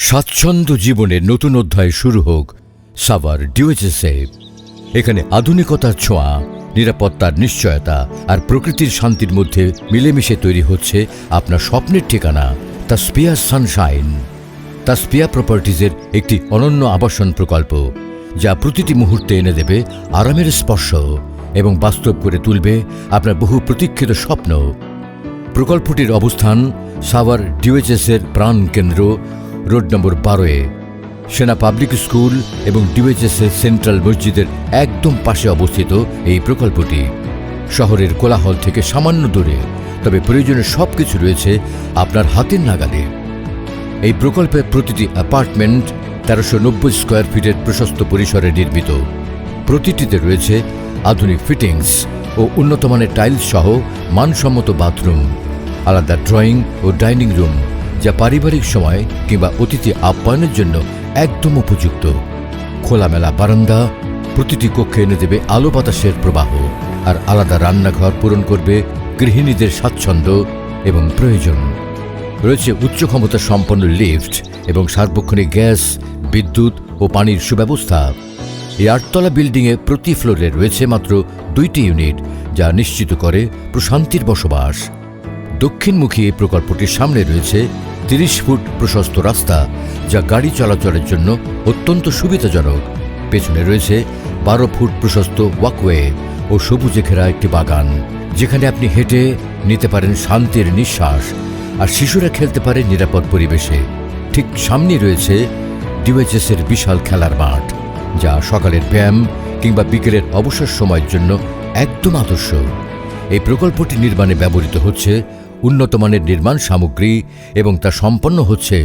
স্বাচ্ছন্দ্য জীবনের নতুন অধ্যায় শুরু হোক সাভার ডিওএইচএসে। এখানে আধুনিকতার ছোঁয়া, নিরাপত্তার নিশ্চয়তা আর প্রকৃতির শান্তির মধ্যে মিলেমিশে তৈরি হচ্ছে আপনার স্বপ্নের ঠিকানা তাসপিয়া সানশাইন। তাসপিয়া প্রপার্টিজের একটি অনন্য আবাসন প্রকল্প যা প্রতিটি মুহূর্তে এনে দেবে আরামের স্পর্শ এবং বাস্তব করে তুলবে আপনার বহু প্রতীক্ষিত স্বপ্ন। প্রকল্পটির অবস্থান সাভার ডিওএইচএসের প্রাণকেন্দ্র রোড নম্বর 12-এ, সেনা পাবলিক স্কুল এবং ডিওএইচএসের সেন্ট্রাল মসজিদের একদম পাশে অবস্থিত এই প্রকল্পটি শহরের কোলাহল থেকে সামান্য দূরে, তবে প্রয়োজনীয় সবকিছু রয়েছে আপনার হাতের নাগালে। এই প্রকল্পের প্রতিটি অ্যাপার্টমেন্ট 1390 স্কোয়ার ফিটের প্রশস্ত পরিসরে নির্মিত। প্রতিটিতে রয়েছে আধুনিক ফিটিংস ও উন্নতমানের টাইলস সহ মানসম্মত বাথরুম, আলাদা ড্রয়িং ও ডাইনিং রুম যা পারিবারিক সময় কিংবা অতিথি আপ্যায়নের জন্য একদম উপযুক্ত। খোলামেলা বারান্দা প্রতিটি কক্ষে এনে দেবে আলো বাতাসের প্রবাহ, আর আলাদা রান্নাঘর পূরণ করবে গৃহিণীদের স্বাচ্ছন্দ্য এবং প্রয়োজন। রয়েছে উচ্চ ক্ষমতা সম্পন্ন লিফট এবং সার্বক্ষণিক গ্যাস, বিদ্যুৎ ও পানির সুব্যবস্থা। এই 8তলা বিল্ডিংয়ে প্রতি ফ্লোরে রয়েছে মাত্র 2টি ইউনিট, যা নিশ্চিত করে প্রশান্তির বসবাস। দক্ষিণমুখী এই প্রকল্পটির সামনে রয়েছে 30 ফুট প্রশস্ত রাস্তা, যা গাড়ি চলাচলের জন্য অত্যন্ত সুবিধাজনক। পেছনে রয়েছে 12 ফুট প্রশস্ত ওয়াকওয়ে ও সবুজে ঘেরা একটি বাগান, যেখানে আপনি হেঁটে নিতে পারেন শান্তির নিঃশ্বাস, আর শিশুরা খেলতে পারে নিরাপদ পরিবেশে। ঠিক সামনে রয়েছে ডিওএইচএসের বিশাল খেলার মাঠ, যা সকালের ব্যায়াম কিংবা বিকেলের অবসর সময়ের জন্য একদম আদর্শ। এই প্রকল্পটি নির্মাণে ব্যবহৃত হচ্ছে উন্নতমানের নির্মাণ সামগ্রী এবং তা সম্পন্ন হচ্ছে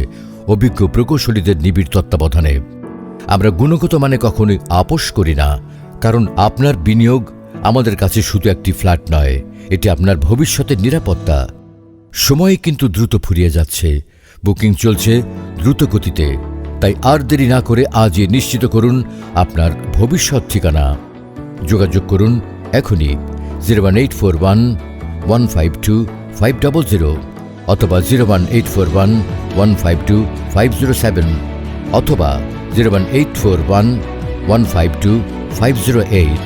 অভিজ্ঞ প্রকৌশলীদের নিবিড় তত্ত্বাবধানে। আমরা গুণগত মানে কখনোই আপোস করি না, কারণ আপনার বিনিয়োগ আমাদের কাছে শুধু একটি ফ্ল্যাট নয়, এটি আপনার ভবিষ্যতের নিরাপত্তা। সময় কিন্তু দ্রুত ফুরিয়ে যাচ্ছে, বুকিং চলছে দ্রুত গতিতে, তাই আর দেরি না করে আজই নিশ্চিত করুন আপনার ভবিষ্যৎ ঠিকানা। যোগাযোগ করুন এখনই 01841152500 অথবা 01841152507 অথবা 01841152508।